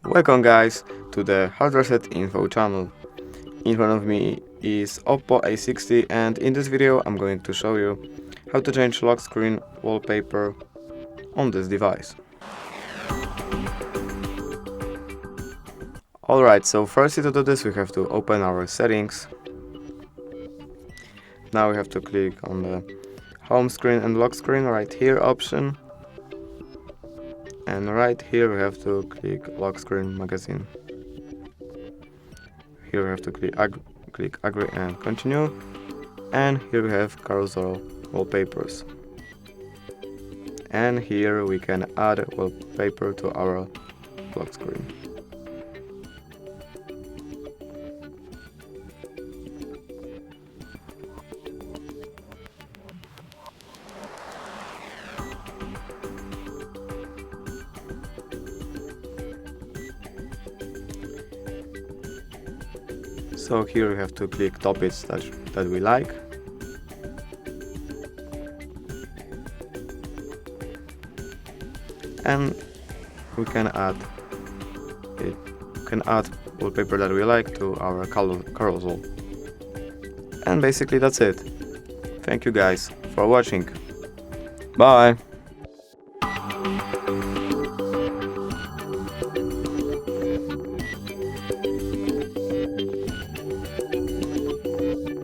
Welcome guys to the hardware set info channel. In front of me is OPPO A60 and in this video I'm going to show you how to change lock screen wallpaper on this device. Alright, so firstly to do this we have to open our settings. Now we have to click on the home screen and lock screen right here option. And right here we have to click lock screen magazine. Here we have to click agree and continue. And here we have carousel wallpapers. And here we can add wallpaper to our lock screen. So here we have to click topics that we like. And we can add wallpaper that we like to our carousel. And basically that's it. Thank you guys for watching. Bye!